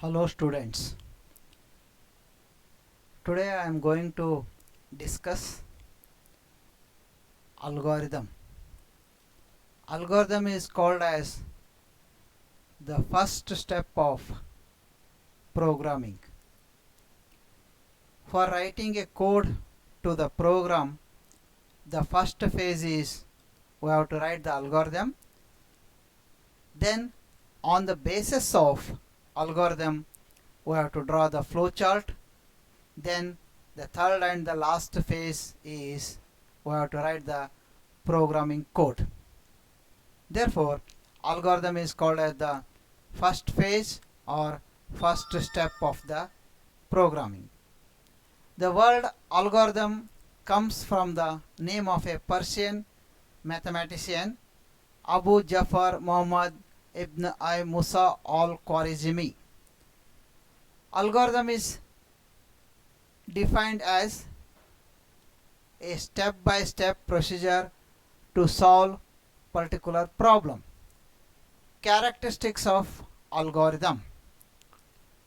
Hello students. Today I am going to discuss algorithm. Algorithm is called as the first step of programming. For writing a code to the program, the first phase is we have to write the algorithm. Then on the basis of algorithm we have to draw the flowchart. Then the third and the last phase is we have to write the programming code. Therefore, algorithm is called as the first phase or first step of the programming. The word algorithm comes from the name of a Persian mathematician, Abu Jafar Muhammad ibn I Musa al-Khwarizmi. Algorithm is defined as a step-by-step procedure to solve particular problem. Characteristics of algorithm.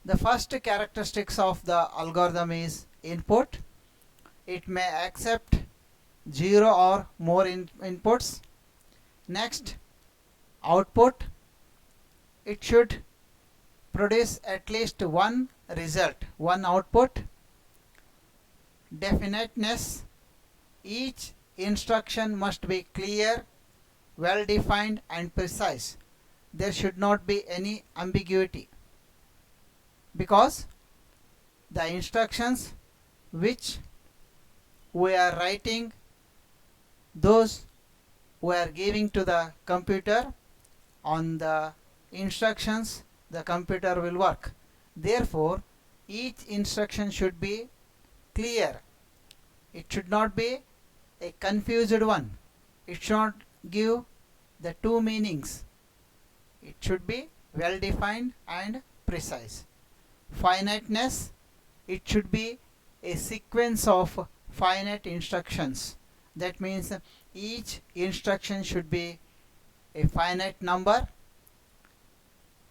The first characteristics of the algorithm is input. It may accept 0 or more inputs. Next, output. It should produce at least one result, one output. Definiteness. Each instruction must be clear, well defined and precise. There should not be any ambiguity, because the instructions which we are writing, those we are giving to the computer, on the instructions the computer will work. Therefore, each instruction should be clear. It should not be a confused one. It should not give the two meanings. It should be well defined and precise. Finiteness. It should be a sequence of finite instructions. That means each instruction should be a finite number,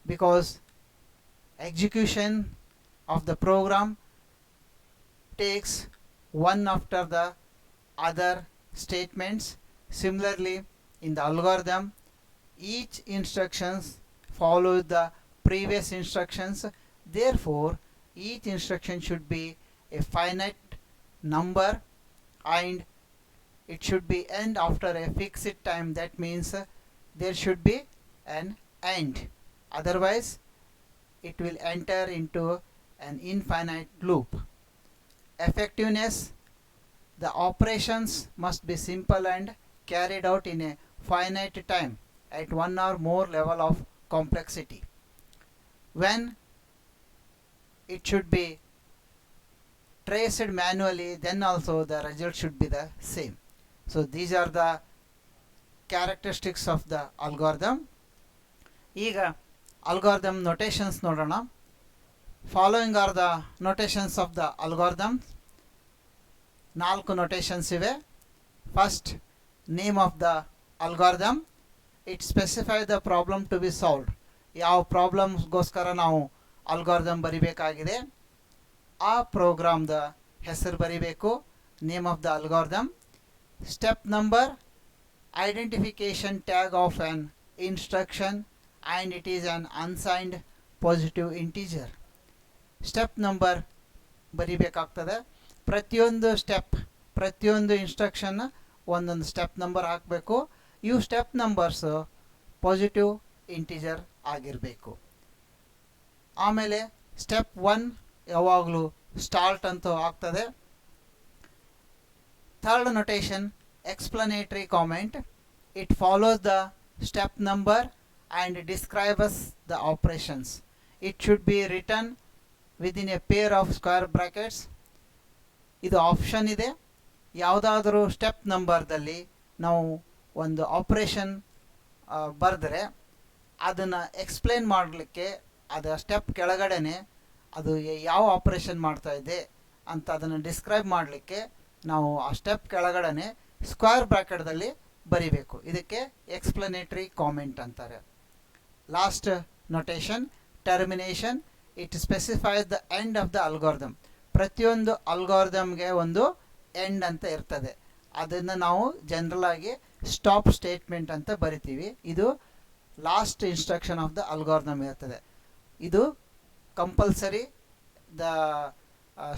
because execution of the program takes one after the other statements. Similarly, in the algorithm, each instructions follows the previous instructions. Therefore, each instruction should be a finite number and it should be end after a fixed time. That means there should be an end. Otherwise, it will enter into an infinite loop. Effectiveness. The operations must be simple and carried out in a finite time at one or more level of complexity. When it should be traced manually, then also the result should be the same. So these are the characteristics of the algorithm. ಈಗ algorithm notations ನೋಡೋಣ. Following are the notations of the algorithm. 4 notations ಇವೆ. First, name of the algorithm. It specifies the problem to be solved. ಯಾವ ಪ್ರಾಬ್ಲಮ್ಗೋಸ್ಕರ ನಾವು algorithm ಬರಿಬೇಕಾಗಿದೆ, ಆ ಪ್ರೋಗ್ರಾಮ್ದ ಹೆಸರು ಬರಿಬೇಕು. Name of the algorithm. Step number, identification tag of an instruction and it is an unsigned positive integer. Step number ಬರಿಬೇಕಾಗ್ತದೆ. ಪ್ರತಿಯೊಂದು step, ಪ್ರತಿಯೊಂದು instruction ಒಂದೊಂದು step number ಹಾಕಬೇಕು. ಇವು ಸ್ಟೆಪ್ ನಂಬರ್ಸ್ ಪಾಸಿಟಿವ್ ಇಂಟಿಜರ್ ಆಗಿರಬೇಕು. ಆಮೇಲೆ ಸ್ಟೆಪ್ 1 ಯಾವಾಗಲೂ ಸ್ಟಾರ್ಟ್ ಅಂತ ಆಗ್ತದೆ. Third notation, explanatory comment. It follows the step number and describes the operations. It should be written within a pair of square brackets. ಇದು option ಇದೆ. ಯಾವುದಾದರೂ ಸ್ಟೆಪ್ ನಂಬರ್ದಲ್ಲಿ ನಾವು ಒಂದು ಆಪರೇಷನ್ ಬರೆದ್ರೆ ಅದನ್ನು ಎಕ್ಸ್ಪ್ಲೇನ್ ಮಾಡಲಿಕ್ಕೆ ಅದರ ಸ್ಟೆಪ್ ಕೆಳಗಡೆನೆ ಅದು ಯಾವ ಆಪರೇಷನ್ ಮಾಡ್ತಾ ಇದೆ ಅಂತ ಅದನ್ನು ಡಿಸ್ಕ್ರೈಬ್ ಮಾಡಲಿಕ್ಕೆ ನಾವು ಆ ಸ್ಟೆಪ್ ಕೆಳಗಡೆನೆ ಸ್ಕ್ವೇರ್ ಬ್ರಾಕೆಟ್ದಲ್ಲಿ ಬರಿಬೇಕು. ಇದಕ್ಕೆ ಎಕ್ಸ್ಪ್ಲನೇಟರಿ ಕಾಮೆಂಟ್ ಅಂತಾರೆ. Last notation, termination. It specifies the end of the algorithm. ಪ್ರತಿಯೊಂದು ಅಲ್ಗಾರಿದಮ್ಗೆ ಒಂದು ಎಂಡ್ ಅಂತ ಇರ್ತದೆ. ಅದನ್ನು ನಾವು ಜನರಲ್ ಆಗಿ ಸ್ಟಾಪ್ ಸ್ಟೇಟ್ಮೆಂಟ್ ಅಂತ ಬರಿತೀವಿ. ಇದು last instruction of the algorithm ಇರ್ತದೆ. ಇದು compulsory the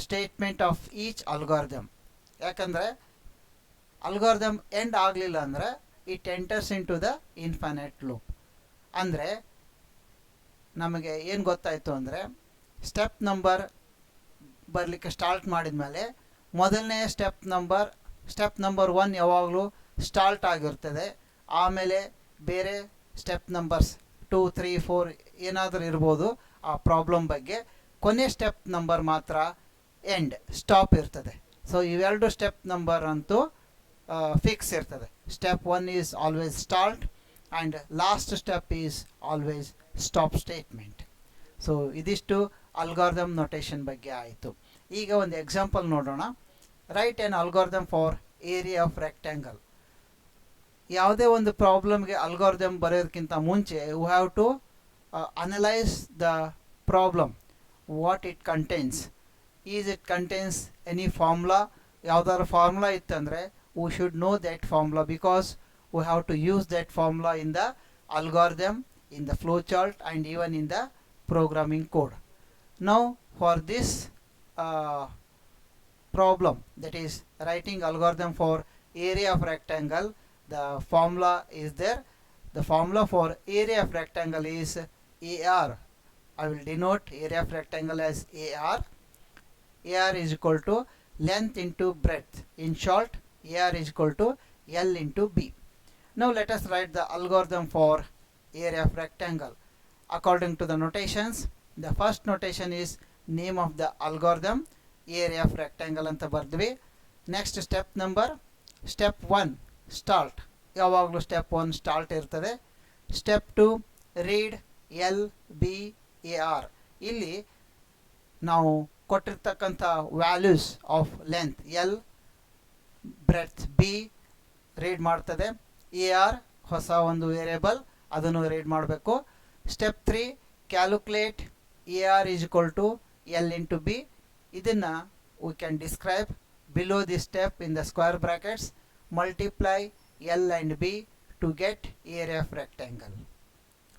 statement of each algorithm. ಯಾಕಂದರೆ ಅಲ್ಗಾರಿದಮ್ ಎಂಡ್ ಆಗಲಿಲ್ಲ ಅಂದರೆ it enters into the infinite loop. ಅಂದರೆ ನಮಗೆ ಏನು ಗೊತ್ತಾಯಿತು ಅಂದರೆ, ಸ್ಟೆಪ್ ನಂಬರ್ ಬರಲಿಕ್ಕೆ ಸ್ಟಾರ್ಟ್ ಮಾಡಿದ ಮೇಲೆ ಮೊದಲನೇ ಸ್ಟೆಪ್ ನಂಬರ್ 1 ಯಾವಾಗಲೂ ಸ್ಟಾರ್ಟ್ ಆಗಿರ್ತದೆ. ಆಮೇಲೆ ಬೇರೆ ಸ್ಟೆಪ್ ನಂಬರ್ಸ್ 2, 3, 4 ಏನಾದರೂ ಇರ್ಬೋದು ಆ ಪ್ರಾಬ್ಲಮ್ ಬಗ್ಗೆ. ಕೊನೆ ಸ್ಟೆಪ್ ನಂಬರ್ ಮಾತ್ರ ಎಂಡ್ ಸ್ಟಾಪ್ ಇರ್ತದೆ. ಸೊ ಇವೆರಡು ಸ್ಟೆಪ್ ನಂಬರ್ ಅಂತೂ ಫಿಕ್ಸ್ ಇರ್ತದೆ. Step 1 is always start and last step is always stop statement. So ಇದಿಷ್ಟು ಅಲ್ಗಾರಿದಮ್ ನೊಟೇಷನ್ ಬಗ್ಗೆ ಆಯಿತು. ಈಗ ಒಂದು ಎಕ್ಸಾಂಪಲ್ ನೋಡೋಣ. Write an algorithm for area of rectangle. ಯಾವುದೇ ಒಂದು ಪ್ರಾಬ್ಲಮ್ಗೆ ಅಲ್ಗಾರಿದಮ್ ಬರೆಯೋದಕ್ಕಿಂತ ಮುಂಚೆ we have to analyse the problem, what it contains. Is it contains any formula? ಯಾವುದಾದ್ರು ಫಾರ್ಮುಲಾ ಇತ್ತಂದರೆ we should know that formula, because we have to use that formula in the algorithm, in the flowchart and even in the programming code. Now for this problem, that is writing algorithm for area of rectangle, the formula is there. The formula for area of rectangle is AR. I will denote area of rectangle as AR. AR is equal to length into breadth. In short, AR is equal to L into B. Now let us write the algorithm for area of rectangle. According to the notations, the first notation is name of the algorithm, area of rectangle anta bardvi. Next step number, step 1 start. ಯಾವಾಗಲೂ step 1 start ಇರ್ತದೆ. Step 2 read LBAR. ಇಲ್ಲಿ ನಾವು ಕೊಟ್ಟಿರ್ತಕ್ಕಂಥ values of length L, breadth B read ಮಾಡ್ತದೆ. AR ಹೊಸ ಒಂದು variable, ಅದನ್ನು read ಮಾಡಬೇಕು. Step 3 calculate AR is equal to L into B. ಇದನ್ನು we can describe below this step in the square brackets. Multiply L and B to get area of rectangle.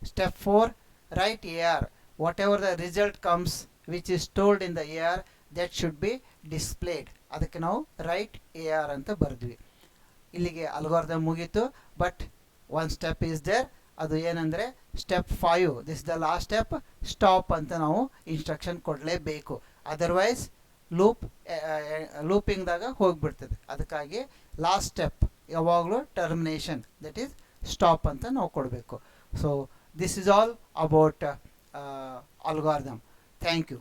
Step 4 write AR. Whatever the result comes which is stored in the AR, that should be displayed. ಅದಕ್ಕೆ ನಾವು write AR ಅಂತ ಬರೆದ್ವಿ. ಇಲ್ಲಿಗೆ algorithm ಮುಗೀತು. But one step is there. ಅದು ಏನಂದರೆ step 5, this the last step, stop ಅಂತ ನಾವು instruction ಕೊಡಲೇಬೇಕು. ಅದರ್ವೈಸ್ ಲೂಪಿಂಗ್ದಾಗ ಹೋಗಿಬಿಡ್ತದೆ. ಅದಕ್ಕಾಗಿ ಲಾಸ್ಟ್ ಸ್ಟೆಪ್ ಯಾವಾಗಲೂ ಟರ್ಮಿನೇಷನ್, ದಟ್ ಈಸ್ ಸ್ಟಾಪ್ ಅಂತ ನಾವು ಕೊಡಬೇಕು. So this is all about algorithm. Thank you.